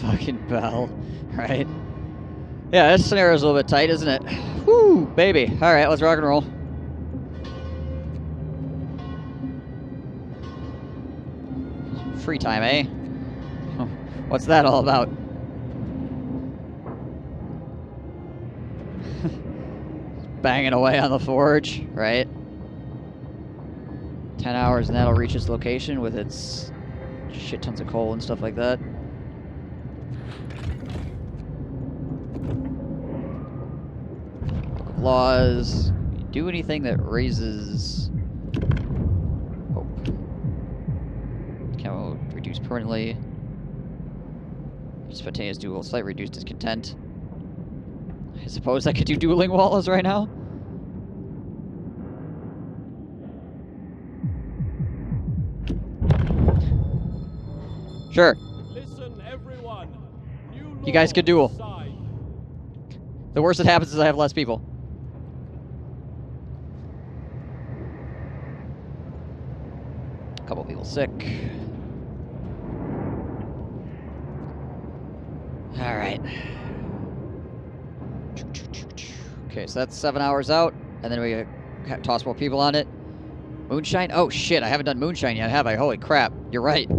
fucking bell, right? Yeah, this scenario's a little bit tight, isn't it? Woo, baby. Alright, let's rock and roll. Free time, eh? What's that all about? Banging away on the forge, right? 10 hours and that'll reach its location with its shit tons of coal and stuff like that. Book of Laws. Do anything that raises hope. Can reduce permanently. Spontaneous duel. Slight reduced discontent. I suppose I could do dueling walls right now. Sure. Listen, everyone. You guys could duel. The worst that happens is I have less people. A couple people sick. All right. Okay, so that's 7 hours out, and then we toss more people on it. Moonshine? Oh shit, I haven't done moonshine yet, have I? Holy crap, you're right.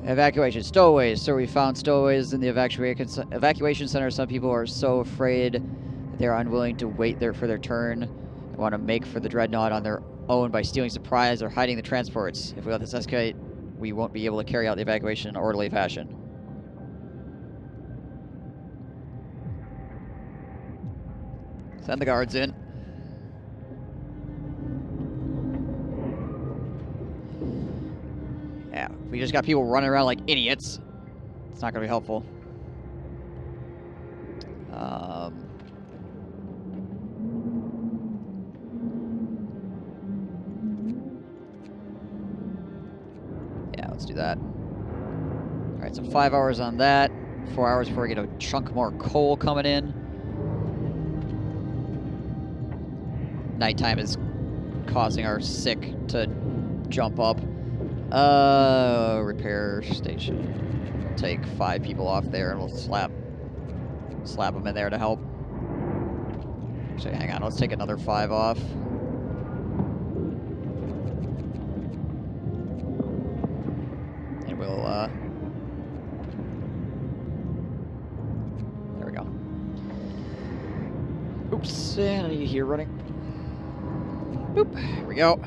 Evacuation, stowaways. So we found stowaways in the evacuation center. Some people are so afraid that they're unwilling to wait there for their turn. They want to make for the dreadnought on their own by stealing supplies or hiding the transports. If we let this escalate, we won't be able to carry out the evacuation in an orderly fashion. Send the guards in. Yeah, we just got people running around like idiots. It's not going to be helpful. Yeah, let's do that. Alright, so 5 hours on that. 4 hours before we get a chunk more coal coming in. Nighttime is causing our sick to jump up. Repair station. We'll take 5 people off there and we'll slap them in there to help. Actually, hang on, let's take another 5 off. And we'll, there we go. Oops, and I need to hear running. Boop, here we go.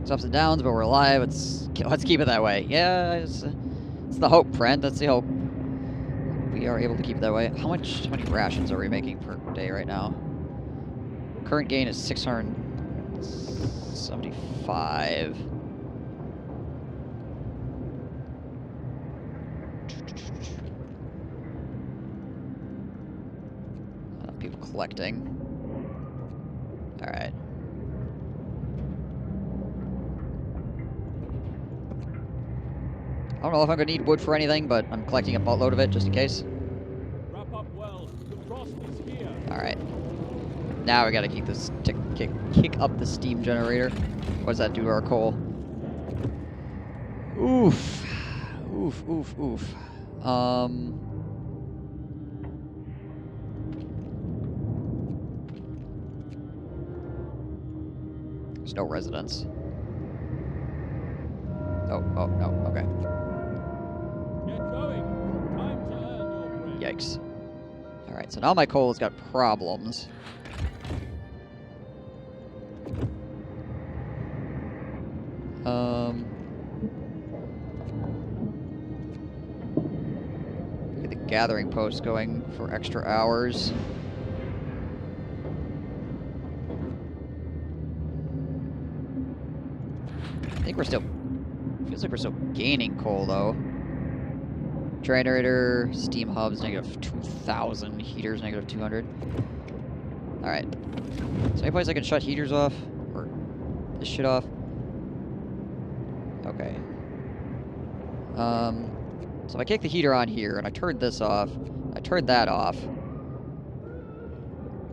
It's ups and downs, but we're alive. Let's keep it that way. Yeah, it's the hope, friend. That's the hope. We are able to keep it that way. How many rations are we making per day right now? Current gain is 675. Enough people collecting. All right. I don't know if I'm going to need wood for anything, but I'm collecting a boatload of it just in case. Wrap up well. The frost is here. Alright. Now we got to keep this kick up the steam generator. What does that do to our coal? Oof. Oof, oof, oof. There's no residents. Oh, no, okay. Get going. Time to earn your bread. Yikes. Alright, so now my coal has got problems. Get the gathering post going for extra hours. I think we're still... Feels like we're still gaining coal, though. Generator, steam hubs, negative 2,000. Heaters, negative 200. Alright. Is there any place I can shut heaters off? Or this shit off? Okay. So if I kick the heater on here, and I turn this off, I turn that off,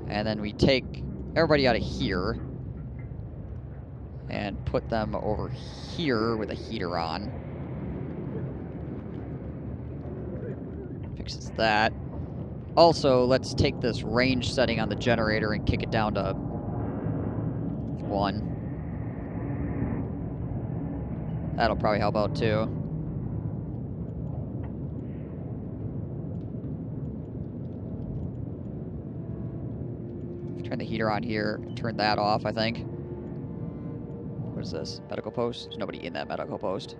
and then we take everybody out of here, and put them over here with a heater on. Fixes that. Also, let's take this range setting on the generator and kick it down to 1. That'll probably help out too. Turn the heater on here, turn that off, I think. What is this? Medical post? There's nobody in that medical post.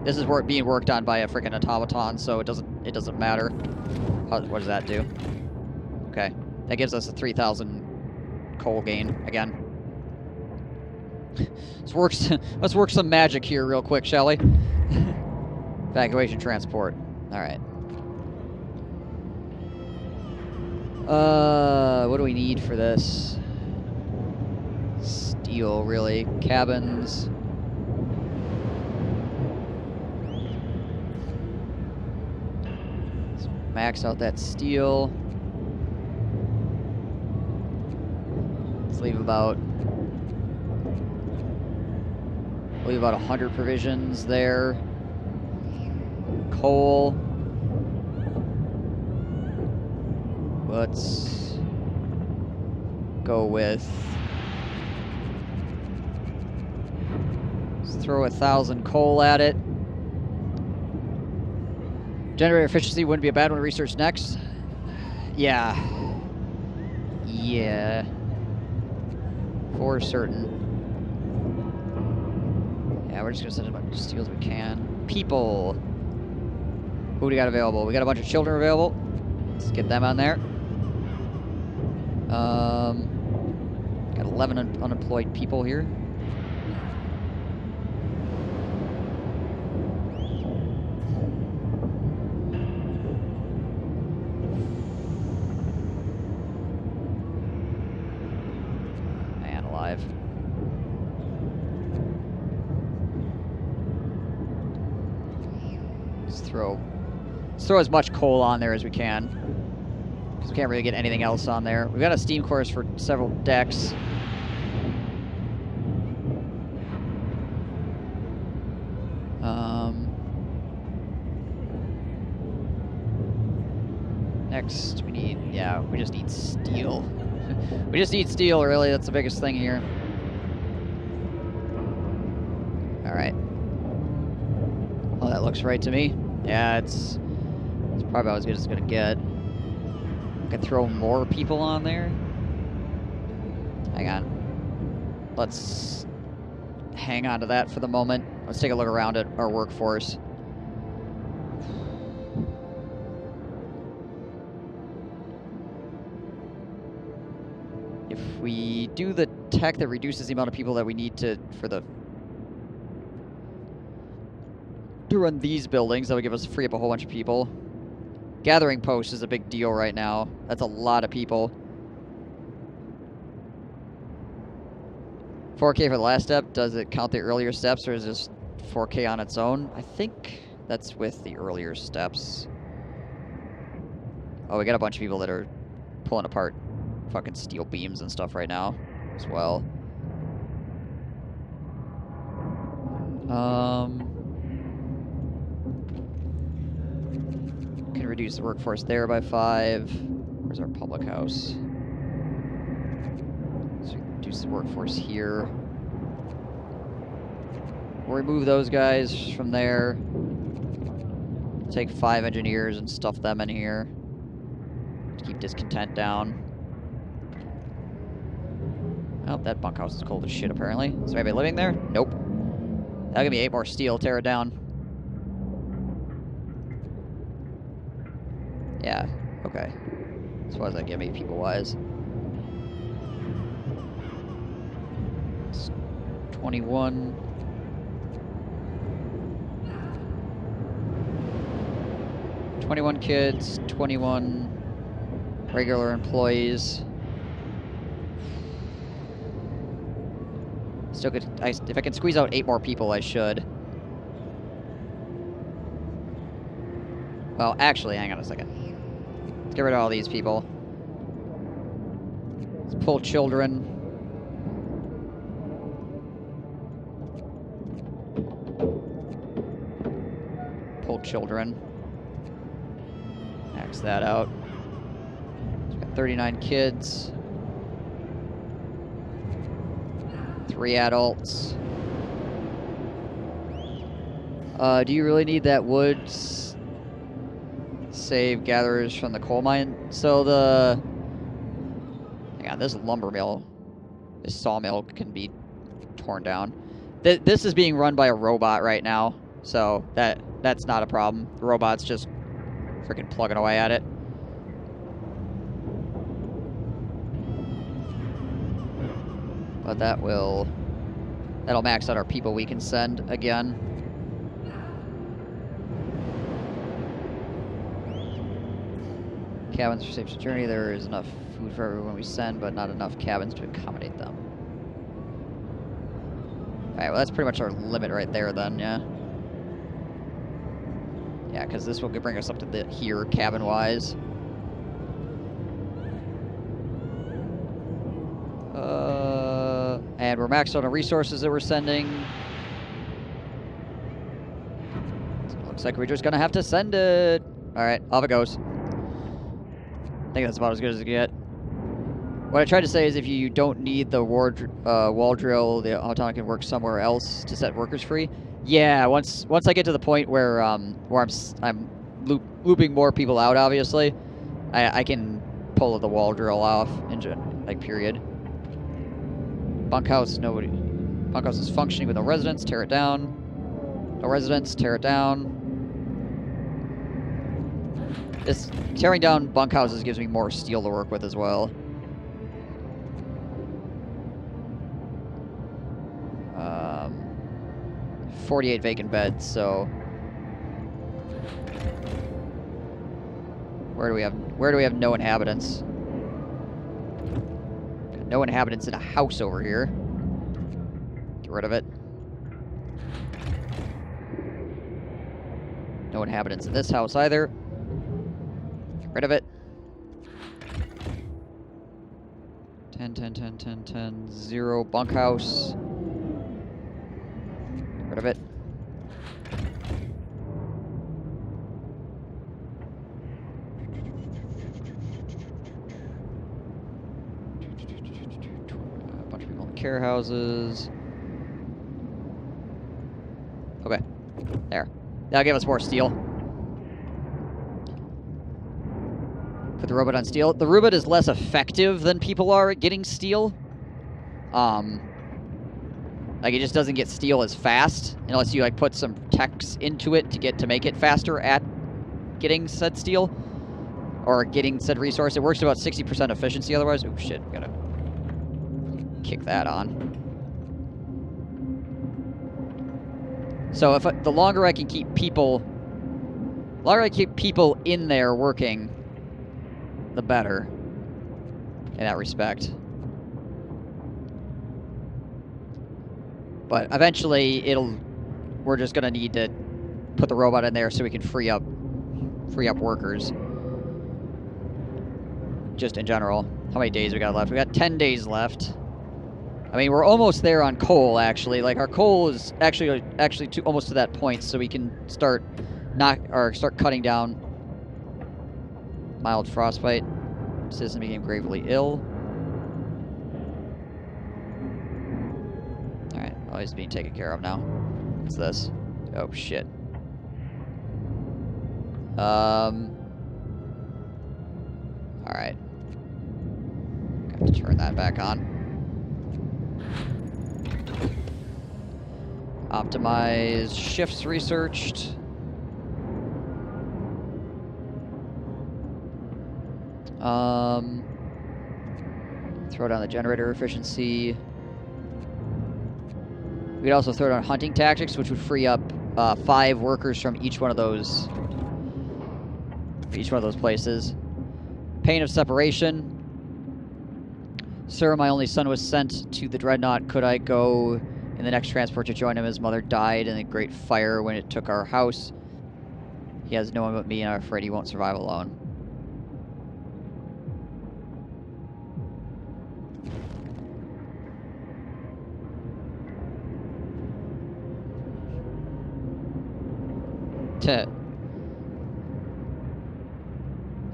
This is being worked on by a freaking automaton, so it doesn't matter. What does that do? Okay. That gives us a 3,000 coal gain again. Let's work some magic here real quick, shall we? Evacuation transport. Alright. What do we need for this? Steel, really. Cabins. Let's max out that steel. Let's leave about 100 provisions there. Coal. Let's go with... Let's throw 1,000 coal at it. Generator efficiency wouldn't be a bad one to research next. Yeah. Yeah. For certain. Yeah, we're just gonna send as much steel as we can. People. Who do we got available? We got a bunch of children available. Let's get them on there. Got 11 unemployed people here. Man alive. Let's throw as much coal on there as we can. Because we can't really get anything else on there. We've got a steam course for several decks. Next, we just need steel. We just need steel, really. That's the biggest thing here. Alright. Oh, that looks right to me. Yeah, it's probably about as good as it's gonna get. I can throw more people on there. Hang on. Let's hang on to that for the moment. Let's take a look around at our workforce. If we do the tech that reduces the amount of people that we need to run these buildings, that would give us free up a whole bunch of people. Gathering post is a big deal right now. That's a lot of people. 4K for the last step. Does it count the earlier steps, or is this 4K on its own? I think that's with the earlier steps. Oh, we got a bunch of people that are pulling apart fucking steel beams and stuff right now as well. Can reduce the workforce there by 5. Where's our public house? So reduce the workforce here. We'll remove those guys from there. Take 5 engineers and stuff them in here to keep discontent down. Oh, that bunkhouse is cold as shit, apparently. Is there anybody living there? Nope. That'll give me 8 more steel. Tear it down. Yeah, okay. So what does that give me, people-wise? It's 21. Kids, 21 regular employees. Still could, if I can squeeze out 8 more people, I should. Well, actually, hang on a second. Let's get rid of all these people. Let's pull children. children. Max that out. So we got 39 kids. 3 adults. Do you really need that wood? Save gatherers from the coal mine. So the... Hang on, this lumber mill, this sawmill can be torn down. This is being run by a robot right now, so that's not a problem. The robot's just freaking plugging away at it. But that'll max out our people we can send again. Cabins for safe journey. There is enough food for everyone we send, but not enough cabins to accommodate them. Alright, well that's pretty much our limit right there then, yeah. Yeah, because this will bring us up to here, cabin-wise. And we're maxed out on resources that we're sending. So it looks like we're just gonna have to send it. Alright, off it goes. I think that's about as good as it get. What I tried to say is if you don't need the wall drill, the automaton can work somewhere else to set workers free. Yeah, once I get to the point where I'm looping more people out, obviously, I can pull the wall drill off, like, period. Bunkhouse, nobody. Bunkhouse is functioning with no residents, tear it down. No residents, tear it down. This tearing down bunkhouses gives me more steel to work with as well. 48 vacant beds, so where do we have no inhabitants? Got no inhabitants in a house over here. Get rid of it. No inhabitants in this house either. Get rid of it. 10, 10, 10, 10, 10, 0 bunkhouse. Get rid of it. A bunch of people in care houses. Okay. There. That'll give us more steel. Put the robot on steel. The robot is less effective than people are at getting steel. Like, it just doesn't get steel as fast unless you, like, put some techs into it to make it faster at getting said steel or getting said resource. It works to about 60% efficiency otherwise. Oh, shit. We gotta kick that on. So the longer I can keep people in there working, the better in that respect. But eventually we're just gonna need to put the robot in there so we can free up workers. Just in general. How many days we got left? We got 10 days left. I mean, we're almost there on coal, actually. Like, our coal is actually almost to that point, so we can start cutting down. Mild frostbite. Citizen became gravely ill. Alright, well, he's being taken care of now. What's this? Oh, shit. Alright. Got to turn that back on. Optimize shifts researched. Throw down the generator efficiency. We'd also throw down hunting tactics, which would free up 5 workers from each one of those places. Pain of separation. Sir, my only son was sent to the Dreadnought. Could I go in the next transport to join him? His mother died in a great fire when it took our house. He has no one but me, and I'm afraid he won't survive alone.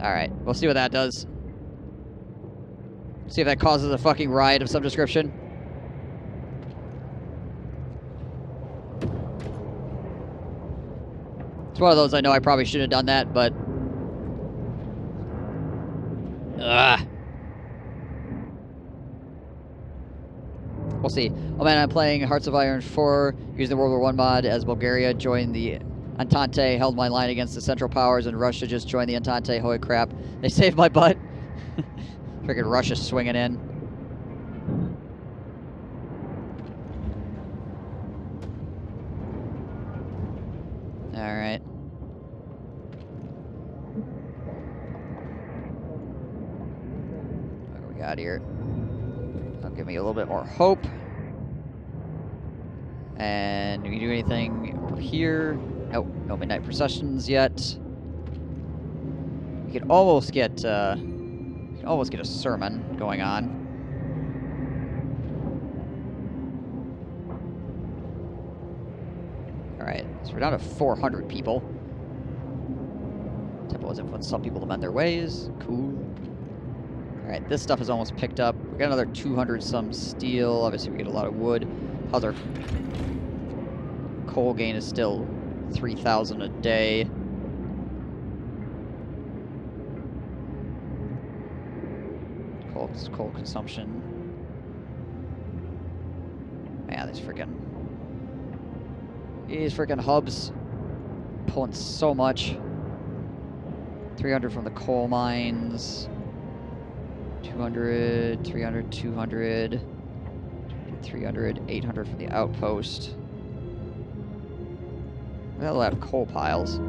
Alright, we'll see what that does. See if that causes a fucking riot of some description. It's one of those I know I probably should have done that, but... Ugh. We'll see. Oh man, I'm playing Hearts of Iron 4 using the World War I mod as Bulgaria joined the Entente, held my line against the Central Powers, and Russia just joined the Entente. Holy crap. They saved my butt. Freaking Russia swinging in. Alright. What do we got here? That'll give me a little bit more hope. And do we do anything over here? Nope, no midnight processions yet. We could almost get a sermon going on. Alright, so we're down to 400 people. Temple has influenced some people to mend their ways. Cool. Alright, this stuff is almost picked up. We got another 200 some steel. Obviously we get a lot of wood. How's our coal gain is still 3,000 a day. Coal consumption. Man, these freaking hubs pulling so much. 300 from the coal mines. 200, 300, 200, 300, 800 from the outpost. Where the hell do I have coal piles?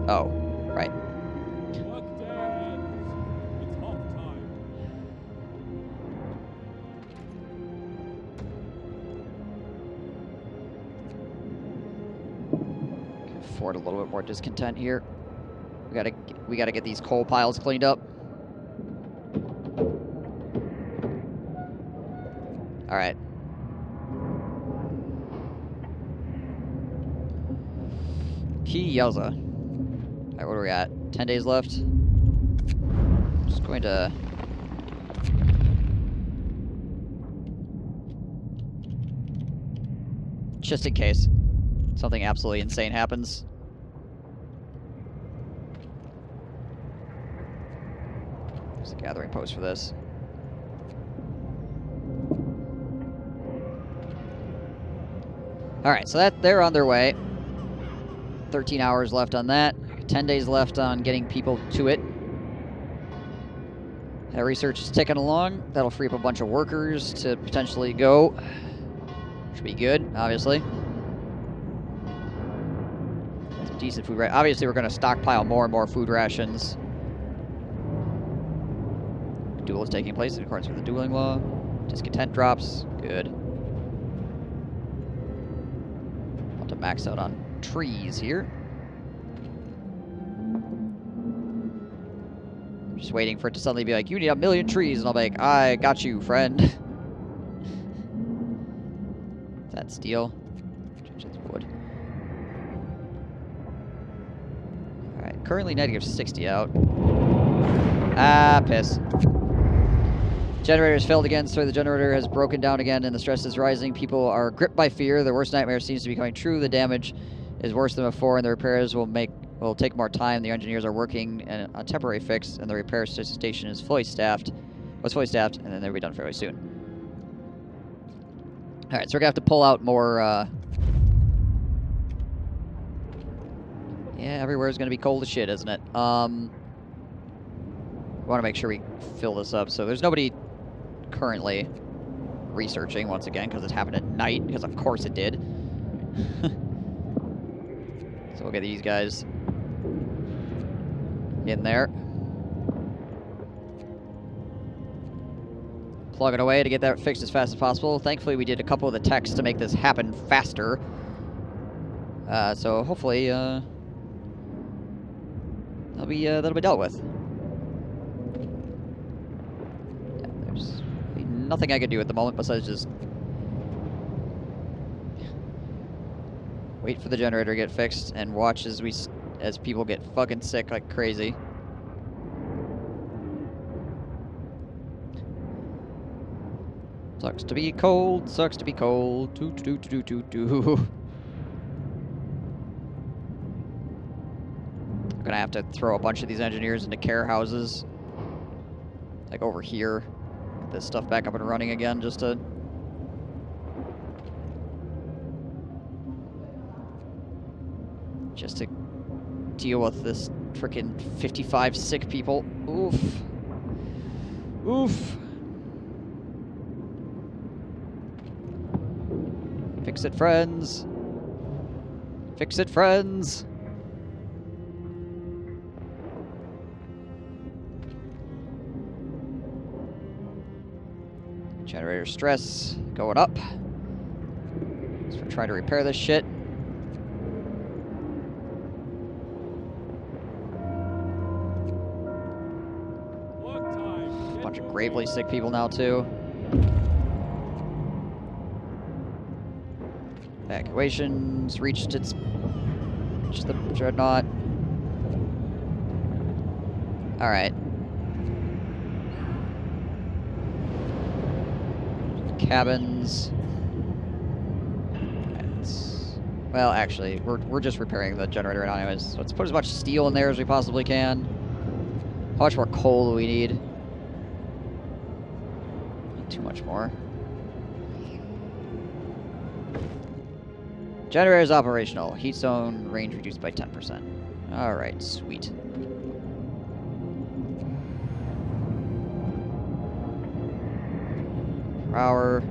Oh, right. Workday ends. It's off time. Can afford a little bit more discontent here. We gotta get these coal piles cleaned up. All right. Yowza. Alright, what are we at? 10 days left. Just going to... just in case something absolutely insane happens. There's a gathering post for this. Alright, so they're on their way. 13 hours left on that. 10 days left on getting people to it. That research is ticking along. That'll free up a bunch of workers to potentially go. Should be good, obviously. Some decent food. Obviously, we're going to stockpile more and more food rations. Duel is taking place in accordance with the dueling law. Discontent drops. Good. Want to max out on trees here. I'm just waiting for it to suddenly be like, you need 1 million trees, and I'll be like, I got you, friend. Is that steel? It's wood. Alright, currently -60 out. Ah, piss. Generators failed again, so the generator has broken down again, and the stress is rising. People are gripped by fear. The worst nightmare seems to be coming true. The damage is worse than before, and the repairs will take more time. The engineers are working on a temporary fix, and the repair station is fully staffed. And then they'll be done fairly soon. All right, so we're gonna have to pull out more. Yeah, everywhere's gonna be cold as shit, isn't it? We want to make sure we fill this up. So there's nobody currently researching once again because it happened at night. Because of course it did. So we'll get these guys in there. Plugging away to get that fixed as fast as possible. Thankfully, we did a couple of the techs to make this happen faster. So hopefully, that'll be dealt with. Yeah, there's nothing I can do at the moment besides just wait for the generator to get fixed and watch as people get fucking sick like crazy. Sucks to be cold, sucks to be cold. Doo doo doo doo doo doo. I'm gonna have to throw a bunch of these engineers into care houses. Like over here. Get this stuff back up and running again just to... Just to deal with this frickin' 55 sick people. Oof. Oof. Fix it, friends. Fix it, friends. Generator stress going up. So we're trying to repair this shit. Bunch of gravely sick people now too. Evacuations reached its the dreadnought. All right. Cabins. Well, actually, we're just repairing the generator now anyways. So let's put as much steel in there as we possibly can. How much more coal do we need? Not too much more. Generator is operational. Heat zone range reduced by 10%. All right, sweet. Per hour.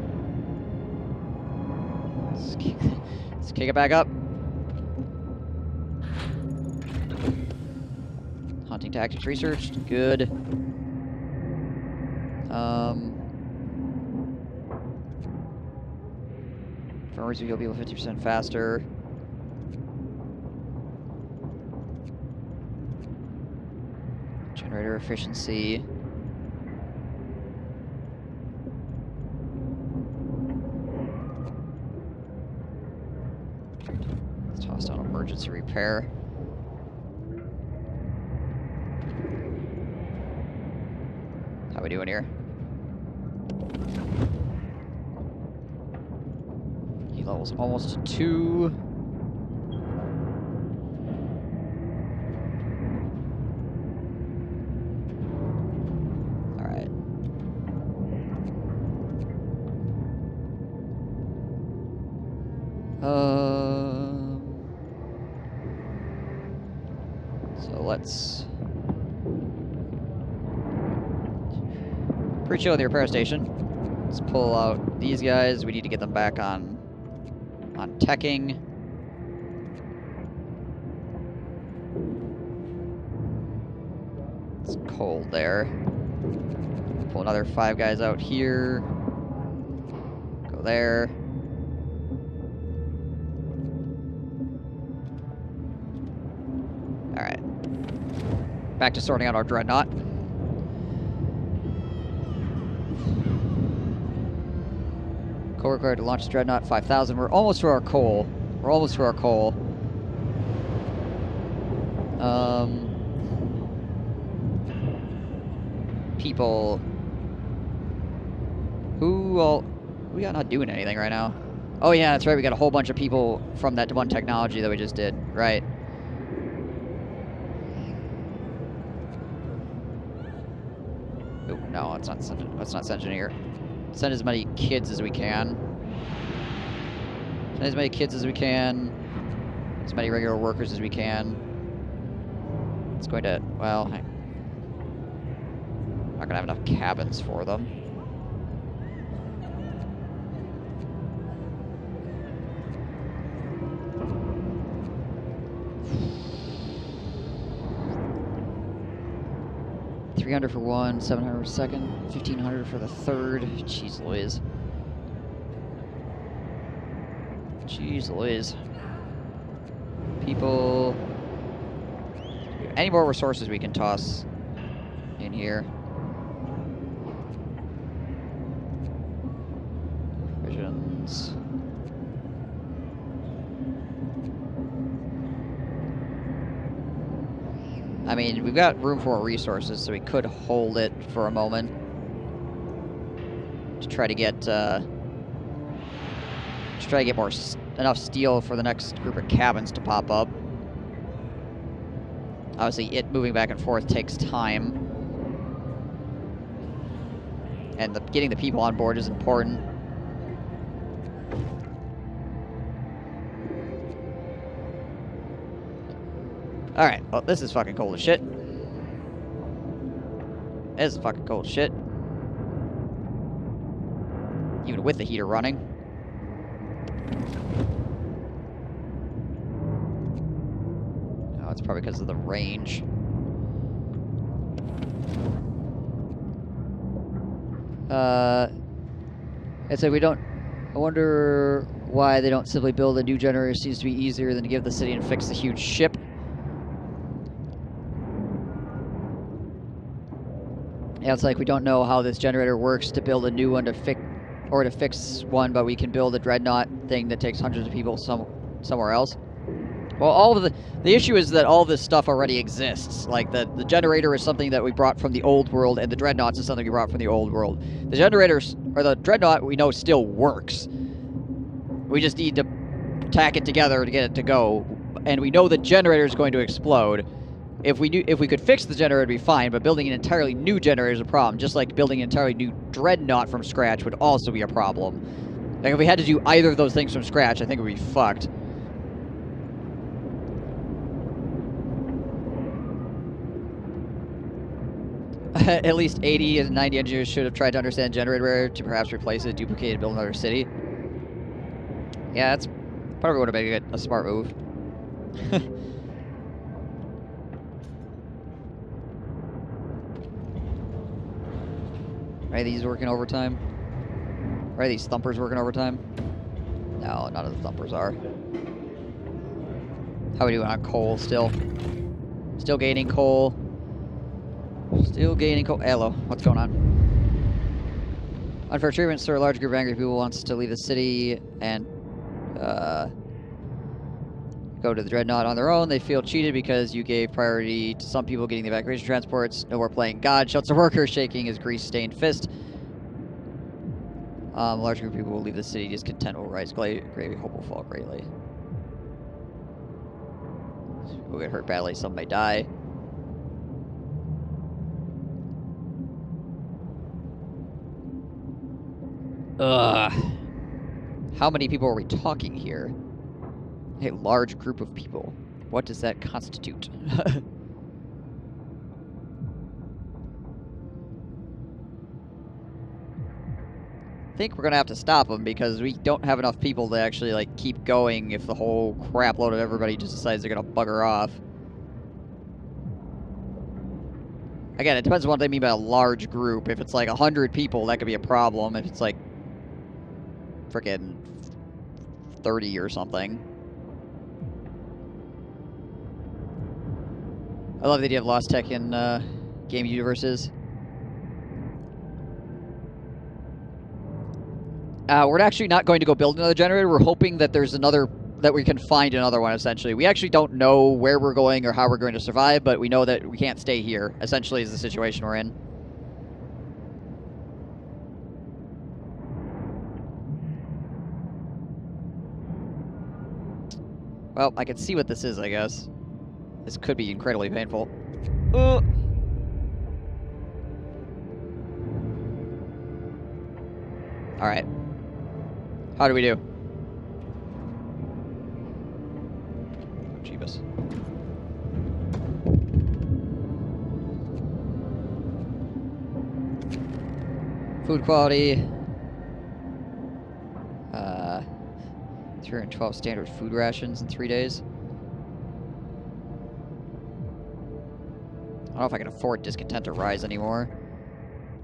Let's kick it back up. Hunting tactics researched. Good. Farmers will heal people 50% faster. Generator efficiency. Let's toss down emergency repair. How we doing here? Heat level's almost to 2. Alright. So let's... Pretty chill at the repair station. Let's pull out these guys. We need to get them back on teching. It's cold there. Pull another 5 guys out here. Go there. Alright. Back to sorting out our dreadnought. Coal required to launch the dreadnought, 5,000. We're almost to our coal. We're almost to our coal. People. Who all... We got not doing anything right now. Oh yeah, that's right. We got a whole bunch of people from that one technology that we just did. Right. Oh, no, let's not send engineer. Send as many kids as we can. Send as many kids as we can. As many regular workers as we can. It's going to, well, I'm not going to have enough cabins for them. $300 for one, $700 for second, $1,500 for the third. Jeez Louise. Jeez Louise. People. Any more resources we can toss in here? Provisions. I mean, we've got room for more resources, so we could hold it for a moment. try to get more enough steel for the next group of cabins to pop up. Obviously, it moving back and forth takes time, and getting the people on board is important. All right. Well, this is fucking cold as shit. This is fucking cold as shit. Even with the heater running. Oh, it's probably because of the range. I'd say we don't... I wonder why they don't simply build a new generator. Seems to be easier than to give the city and fix the huge ship. Yeah, it's like we don't know how this generator works to build a new one to fix one, but we can build a dreadnought thing that takes hundreds of people somewhere else. Well, all of the issue is that all this stuff already exists. Like the generator is something that we brought from the old world, and the dreadnoughts is something we brought from the old world. The generators, or the dreadnought, we know still works. We just need to tack it together to get it to go, and we know the generator is going to explode. If we could fix the generator, it'd be fine, but building an entirely new generator is a problem. Just like building an entirely new dreadnought from scratch would also be a problem. Like, if we had to do either of those things from scratch, I think we'd be fucked. At least 80 and 90 engineers should have tried to understand generator to perhaps replace it, duplicate it, build another city. Yeah, that's probably would have been a smart move. Are these working overtime? Are these thumpers working overtime? No, none of the thumpers are. How are we doing on coal still? Still gaining coal. Still gaining coal. Hello, what's going on? Unfair treatment, sir. A large group of angry people wants to leave the city and go to the dreadnought on their own. They feel cheated because you gave priority to some people getting the evacuation transports. No more playing God, shouts the worker, shaking his grease-stained fist. A large group of people will leave the city. Discontent will rise. Gravy hope will fall greatly. People get hurt badly. Some may die. Ugh. How many people are we talking here? A large group of people. What does that constitute? I think we're gonna have to stop them because we don't have enough people to actually like keep going if the whole crap load of everybody just decides they're gonna bugger off. Again, it depends on what they mean by a large group. If it's like 100 people, that could be a problem. If it's like frickin' 30 or something. I love the idea of Lost Tech in game universes. We're actually not going to go build another generator. We're hoping that there's that we can find another one, essentially. We actually don't know where we're going or how we're going to survive, but we know that we can't stay here, essentially, is the situation we're in. Well, I can see what this is, I guess. This could be incredibly painful. Alright. How do we do? Jeebus. Food quality. 312 standard food rations in 3 days. I don't know if I can afford discontent to rise anymore.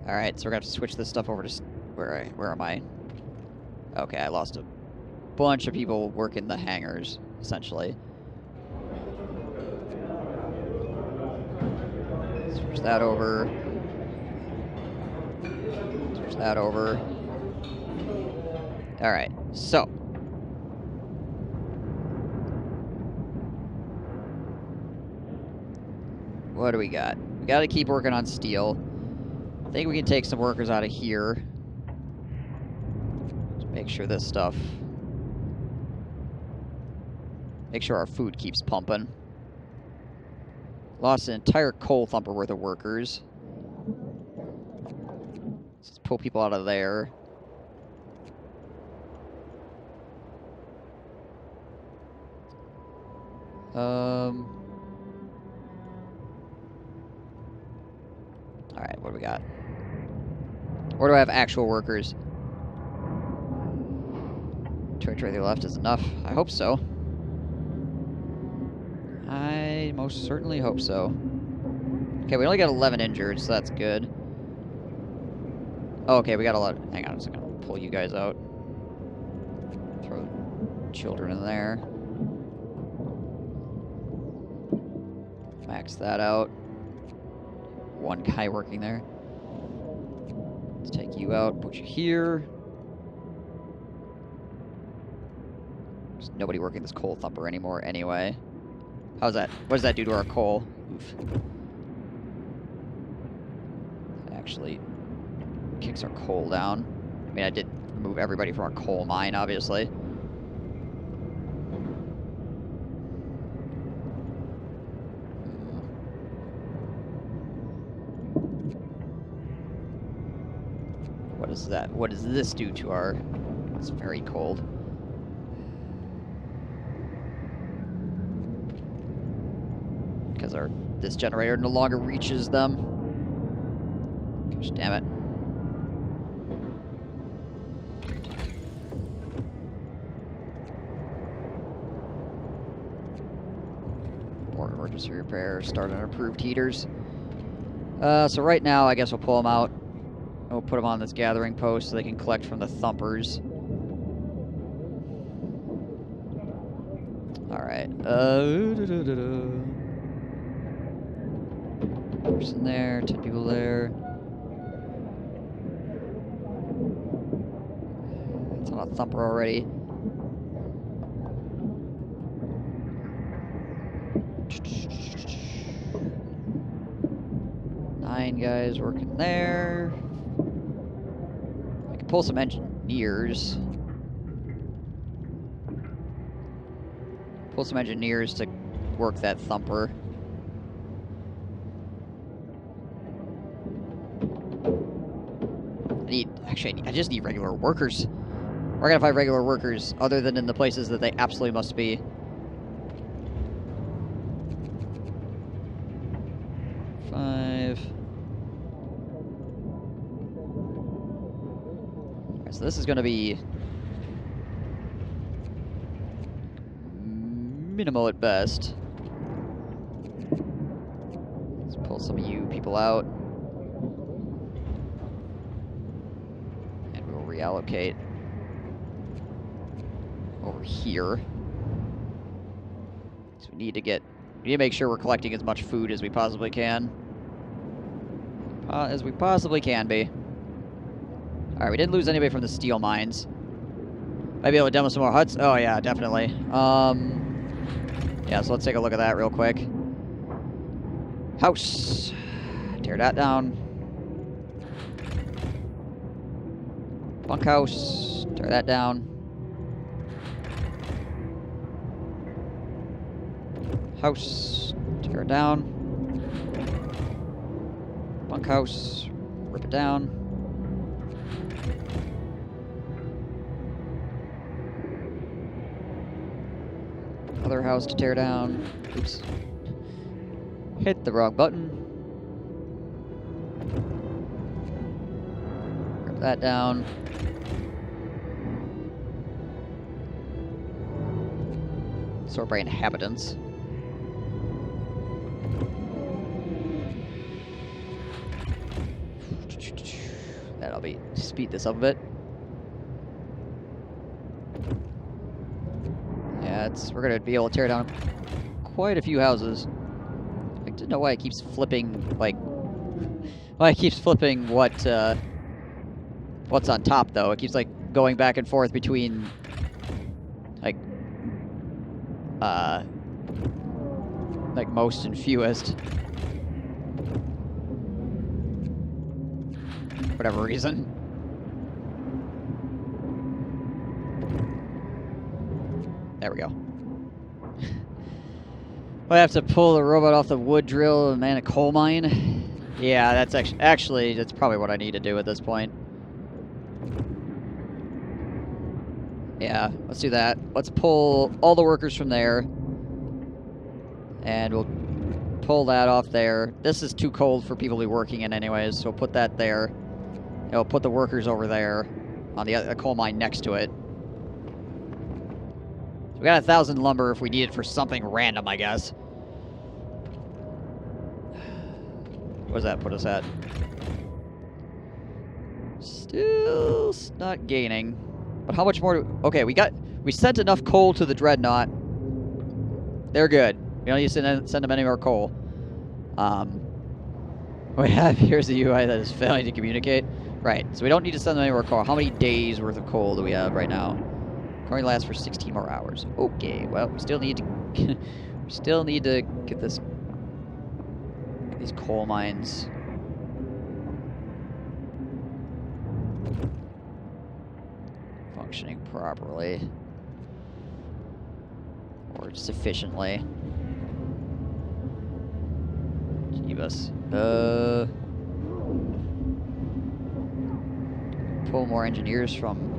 Alright, so we're gonna have to switch this stuff over to... Where am I? Okay, I lost a bunch of people working the hangars, essentially. Switch that over. Switch that over. Alright, so. What do we got? We gotta keep working on steel. I think we can take some workers out of here. Make sure this stuff... Make sure our food keeps pumping. Lost an entire coal thumper worth of workers. Let's pull people out of there. Alright, what do we got? Where do I have actual workers? Territory to the left is enough. I hope so. I most certainly hope so. Okay, we only got 11 injured, so that's good. Oh, okay, we got a lot. Hang on, I'm just gonna pull you guys out. Throw children in there. Max that out. One guy working there. Let's take you out, put you here. There's nobody working this coal thumper anymore anyway. How's that? What does that do to our coal? Oof. That actually kicks our coal down. I mean, I did remove everybody from our coal mine, obviously. What is that? What does this do to our... It's very cold. Because this generator no longer reaches them. Gosh damn it. Or emergency repair, start on approved heaters. So right now, I guess we'll pull them out. We'll put them on this gathering post so they can collect from the thumpers. Alright. Person there, 10 people there. It's on a thumper already. Nine guys working there. I can pull some engineers. Pull some engineers to work that thumper. I just need regular workers. We're gonna find regular workers other than in the places that they absolutely must be. Five. Alright, so this is gonna be minimal at best. Let's pull some of you people out. Reallocate over here. So we need to make sure we're collecting as much food as we possibly can. As we possibly can be. Alright, we didn't lose anybody from the steel mines. Might be able to demo some more huts? Oh yeah, definitely. Yeah, so let's take a look at that real quick. House. Tear that down. Bunkhouse, tear that down. House, tear it down. Bunkhouse, rip it down. Other house to tear down. Oops. Hit the wrong button. Rip that down. Sort by inhabitants. That'll be speed this up a bit. Yeah, we're gonna be able to tear down quite a few houses. I don't know why it keeps flipping what's on top though. It keeps like going back and forth between like most and fewest. Whatever reason. There we go. I have to pull the robot off the wood drill and man a coal mine. Yeah, that's actually that's probably what I need to do at this point. Yeah, let's do that. Let's pull all the workers from there. And we'll pull that off there. This is too cold for people to be working in anyways, so we'll put that there. And we'll put the workers over there on the coal mine next to it. So we got 1,000 lumber if we need it for something random, I guess. What does that put us at? Still not gaining. But how much more okay, we sent enough coal to the dreadnought. They're good. We don't need to send them any more coal. We have here's the UI that is failing to communicate. Right, so we don't need to send them any more coal. How many days worth of coal do we have right now? Currently lasts for 16 more hours. Okay, well we still need to get these coal mines. Functioning properly. Or sufficiently. Jeebus. Pull more engineers from...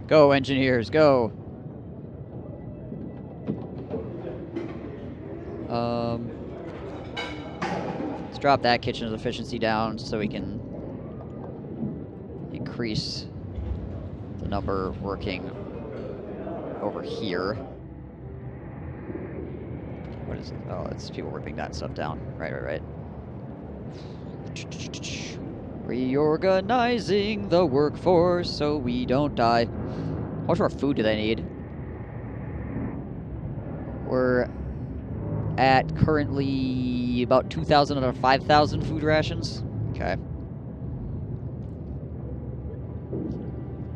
Go, engineers, go! Let's drop that kitchen's efficiency down so we can increase the number working over here. What is it? Oh, it's people ripping that stuff down. Right. Reorganizing the workforce so we don't die. How much more food do they need? We're at currently about 2,000 out of 5,000 food rations. Okay.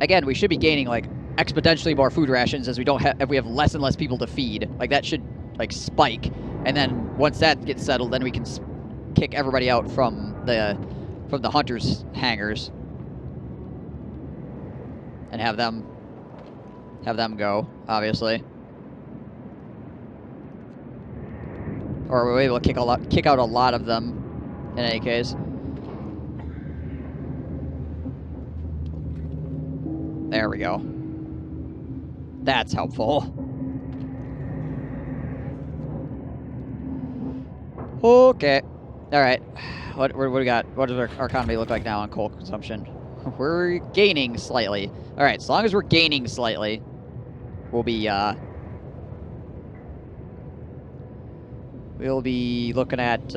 Again, we should be gaining like exponentially more food rations as we don't have if we have less and less people to feed. Like that should like spike, and then once that gets settled, then we can kick everybody out from the hunters' hangars and have them go, obviously. Or we're able to kick out a lot of them, in any case. There we go. That's helpful. Okay. Alright. What do we got? What does our economy look like now on coal consumption? We're gaining slightly. Alright, as long as we're gaining slightly, we'll be looking at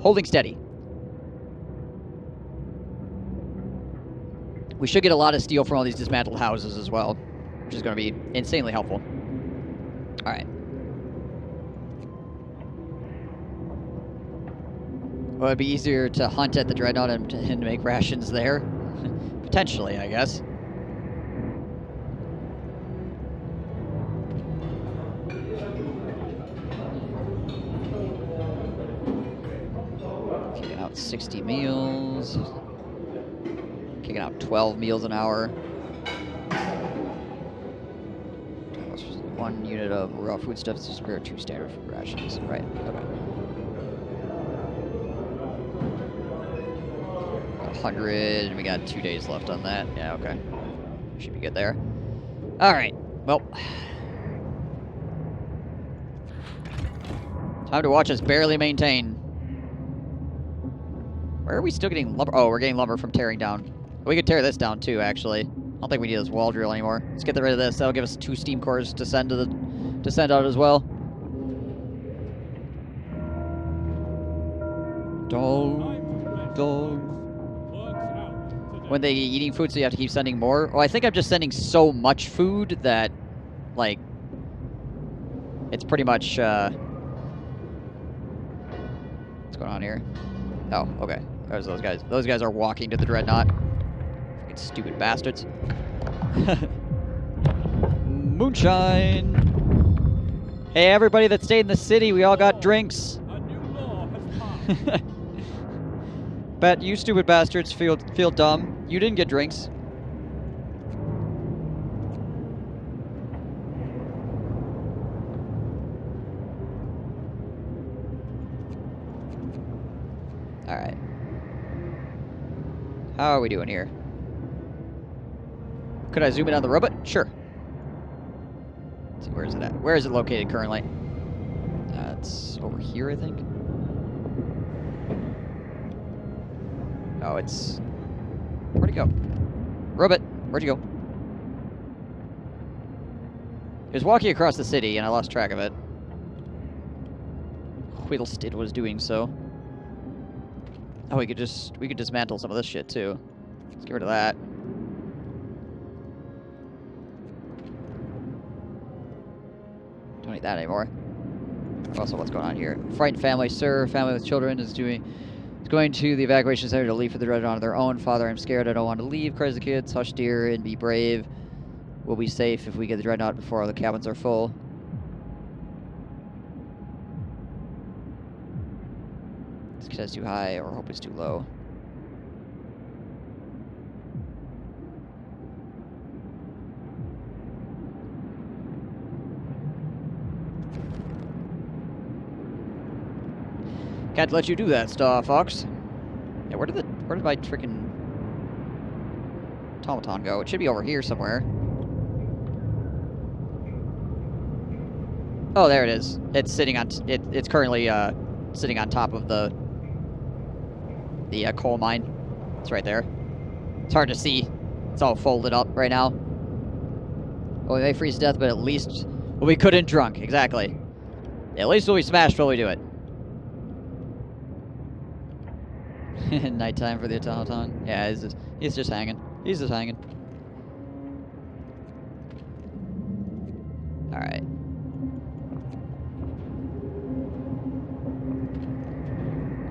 holding steady. We should get a lot of steel from all these dismantled houses as well, which is going to be insanely helpful. All right. Well, it'd be easier to hunt at the Dreadnought and to make rations there. Potentially, I guess. Kicking out 60 meals. Kicking out 12 meals an hour. 1 unit of raw foodstuffs to spare 2 standard food rations. Right, okay. 100, and we got 2 days left on that. Yeah, okay. Should be good there. Alright, well. Time to watch us barely maintain. Where are we still getting lumber? Oh, we're getting lumber from tearing down. We could tear this down too, actually. I don't think we need this wall drill anymore. Let's get rid of this. That'll give us 2 steam cores to send out as well. When they eating food, so you have to keep sending more. Oh, I think I'm just sending so much food that, like, it's pretty much. What's going on here? Oh, okay. There's those guys. Those guys are walking to the Dreadnought. Freaking stupid bastards. Moonshine! Hey, everybody that stayed in the city, we all got drinks. A new law has passed. Bet you stupid bastards feel dumb. You didn't get drinks. Alright. How are we doing here? Could I zoom in on the robot? Sure. Let's see, where is it at? Where is it located currently? It's over here, I think. Oh, it's... Where'd it go? Robot, where'd you go? It was walking across the city, and I lost track of it. Whilst it was doing so. Oh, we could dismantle some of this shit, too. Let's get rid of that. Don't need that anymore. Also, what's going on here? Frightened family, sir. Family with children is going to the evacuation center to leave for the Dreadnought on their own. Father, I'm scared. I don't want to leave. Cries the kids. Hush, dear, and be brave. We'll be safe if we get the Dreadnought before all the cabins are full. This kid is too high, or hope is too low. Can't let you do that, Star Fox. Yeah, where did my freaking automaton go? It should be over here somewhere. Oh, there it is. It's sitting on. It's currently sitting on top of the coal mine. It's right there. It's hard to see. It's all folded up right now. Well, we may freeze to death, but at least we couldn't drunk. Exactly. Yeah, at least we'll be smashed while we do it. Nighttime for the automaton. Yeah, he's just hanging. He's just hanging. Alright.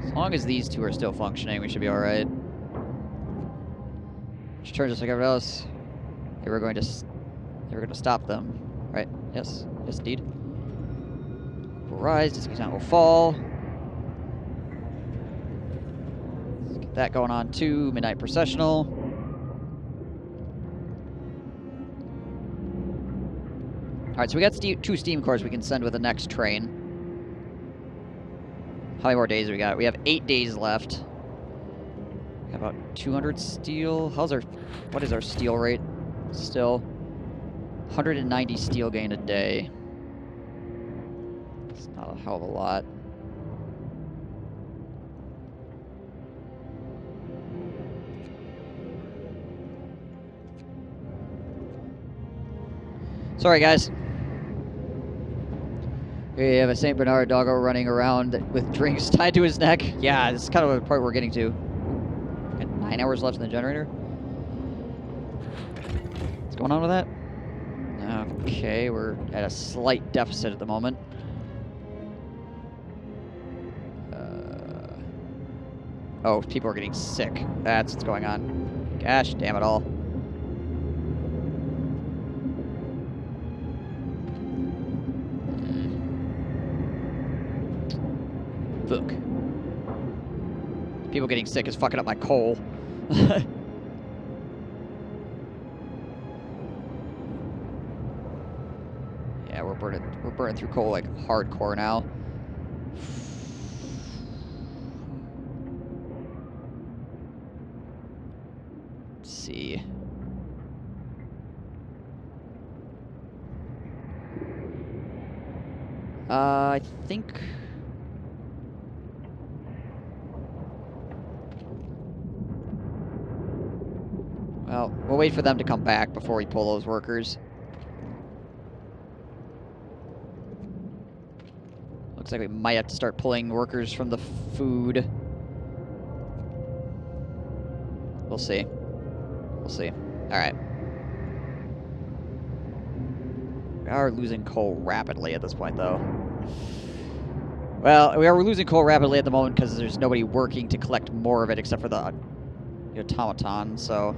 As long as these two are still functioning, we should be alright. Which turns us like everyone else. They were going to stop them. Right? Yes. Yes, indeed. Will rise, discontent will fall. That going on too. Midnight Processional. Alright, so we got two steam cores we can send with the next train. How many more days do we got? We have 8 days left. We got about 200 steel. What is our steel rate? Still 190 steel gain a day. It's not a hell of a lot. Sorry, guys. We have a St. Bernard doggo running around with drinks tied to his neck. Yeah, this is kind of the part we're getting to. Got 9 hours left in the generator. What's going on with that? Okay, we're at a slight deficit at the moment. Oh, people are getting sick. That's what's going on. Gosh, damn it all. Look. People getting sick is fucking up my coal. Yeah, we're burning through coal like hardcore now. Let's see. I think. Well, we'll wait for them to come back before we pull those workers. Looks like we might have to start pulling workers from the food. We'll see. We'll see. Alright. We are losing coal rapidly at this point, though. Well, we are losing coal rapidly at the moment because there's nobody working to collect more of it except for the automaton, so...